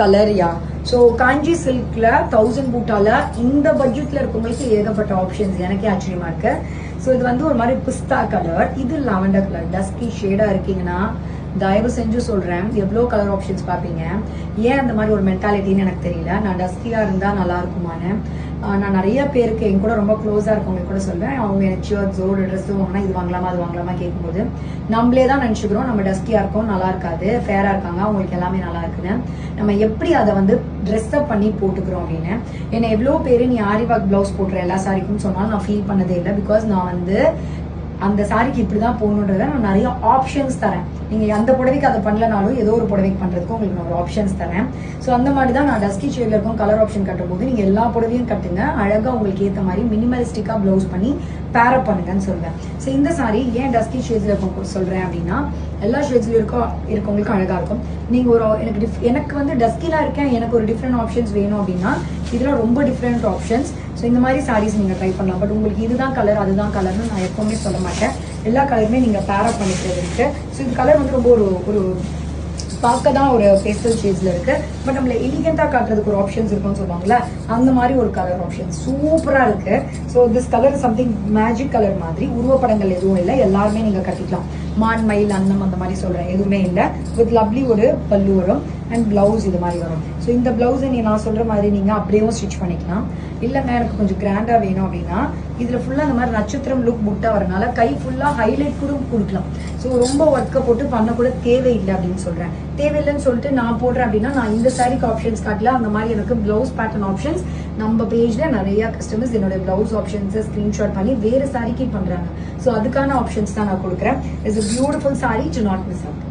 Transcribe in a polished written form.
கலரியா so காஞ்சி சில்க்ல 1000 பூட்டால இந்த பட்ஜெட்ல இருக்கவங்களுக்கு ஏகப்பட்ட ஆப்ஷன்ஸ் எனக்கே ஆச்சரியமா இருக்கு. ஸோ இது வந்து ஒரு மாதிரி பிஸ்தா கலர், இது லாவெண்டர் கலர், டஸ்கி ஷேடா இருக்கீங்கன்னா தயவு செஞ்சு சொல்றேன் எவ்வளோ கலர் ஆப்ஷன்ஸ் பார்ப்பீங்க. ஏன் அந்த மாதிரி ஒரு மென்டாலிட்டின்னு எனக்கு தெரியல. நான் டஸ்கியா இருந்தா நல்லா இருக்குமான்னு நான் நிறைய பேருக்கு என் கூட ரொம்ப க்ளோஸா இருக்கவங்க கூட சொல்றேன். அவங்க எனக்கு ஷர்ட்ஸோட ட்ரெஸ் வாங்கினா இது வாங்கலாமா அது வாங்கலாமா கேட்கும்போது நம்மளே தான் நினைச்சுக்கிறோம் நம்ம டஸ்கியா இருக்கோம், நல்லா இருக்காது, ஃபேரா இருக்காங்க, அவங்களுக்கு எல்லாமே நல்லா இருக்குன்னு. நம்ம எப்படி அதை வந்து ட்ரெஸ் அப் பண்ணி போட்டுக்கிறோம் அப்படின்னு என்ன எவ்வளோ பேர் நீ ஆரி ஒர்க் பிளவுஸ் போட்டுற எல்லா சாரிக்கும் சொன்னாலும் நான் ஃபீல் பண்ணதே இல்லை. பிகாஸ் நான் வந்து அந்த சாரிக்கு இப்படிதான் போகணுன்றத நான் நிறைய ஆப்ஷன்ஸ் தரேன். நீங்க அந்த புடவைக்கு அதை பண்ணலனாலும் ஏதோ ஒரு புடவைக்கு பண்றதுக்கு உங்களுக்கு நான் ஒரு ஆப்ஷன்ஸ் தரேன். ஸோ அந்த மாதிரி தான் நான் டஸ்கி ஷேட்ல இருக்கும் கலர் ஆப்ஷன் கட்டும் போது நீங்க எல்லா புடவையும் கட்டுங்க, அழகா உங்களுக்கு ஏற்ற மாதிரி மினிமலிஸ்டிக்கா பிளவுஸ் பண்ணி பேரப் பண்ணுங்கன்னு சொல்வேன். ஸோ இந்த சாரி ஏன் டஸ்கி ஷேட்ஸ்ல இருக்கும் சொல்றேன் அப்படின்னா எல்லா ஷேட்ஸ்லயும் இருக்கவங்களுக்கு அழகா இருக்கும். நீங்க ஒரு எனக்கு வந்து டஸ்கிலா இருக்கேன், எனக்கு ஒரு டிஃப்ரெண்ட் ஆப்ஷன்ஸ் வேணும் அப்படின்னா இதெல்லாம் ரொம்ப டிஃப்ரெண்ட் ஆப்ஷன்ஸ். ஸோ இந்த மாதிரி சாரீஸ் நீங்க ட்ரை பண்ணலாம். பட் உங்களுக்கு இதுதான் கலர் அதுதான் கலர்னு நான் எப்பவுமே சொல்ல மாட்டேன். எல்லா கலருமே நீங்க பேரப் பண்ணிக்கிறது இருக்கு. ஸோ இந்த கலர் வந்து ரொம்ப ஒரு பார்க்க தான் ஒரு பேஸ்டல் ஷேட்ஸ்ல இருக்கு. பட் நம்மள எலிகெண்டா காட்டுறதுக்கு ஒரு ஆப்ஷன்ஸ் இருக்குன்னு சொல்லுவாங்கல்ல, அந்த மாதிரி ஒரு கலர் ஆப்ஷன் சூப்பரா இருக்கு. So this colour something magic colour மாதிரி. உருவப்படங்கள் எதுவும் இல்லை, எல்லாருமே நீங்க கட்டிக்கலாம். மான் மயில் அன்னம் அந்த மாதிரி சொல்றேன் எதுவுமே இல்லை. வித் லவ்லி ஒரு பல்லு வரும் அண்ட் பிளவுஸ் இது மாதிரி வரும். ஸோ இந்த பிளவுஸை நான் சொல்ற மாதிரி நீங்க அப்படியே ஸ்டிச் பண்ணிக்கலாம். இல்லைங்க எனக்கு கொஞ்சம் கிராண்டா வேணும் அப்படின்னா இதுல ஃபுல்லா இந்த மாதிரி நட்சத்திரம் லுக் புட்டா வரனால கை ஃபுல்லா ஹைலைட் கூட கொடுக்கலாம். ஸோ ரொம்ப ஒர்க்கை போட்டு பண்ண கூட தேவையில்லை அப்படின்னு சொல்றேன். தேவையில்லைன்னு சொல்லிட்டு நான் போடுறேன் அப்படின்னா நான் இந்த சாரிக்கு ஆப்ஷன்ஸ் காட்டல. அந்த மாதிரி எனக்கு பிளவுஸ் பேட்டர்ன் ஆப்ஷன்ஸ் நம்ம பேஜ்ல நிறைய கஸ்டமர்ஸ் என்னோட பிளவுஸ் ஆப்ஷன்ஸ் ஸ்கிரீன்ஷாட் பண்ணி வேற சாரிக்கு பண்றாங்க. ஸோ அதுக்கான ஆப்ஷன்ஸ் தான் நான் கொடுக்குறேன். It's a beautiful saree, do not miss out.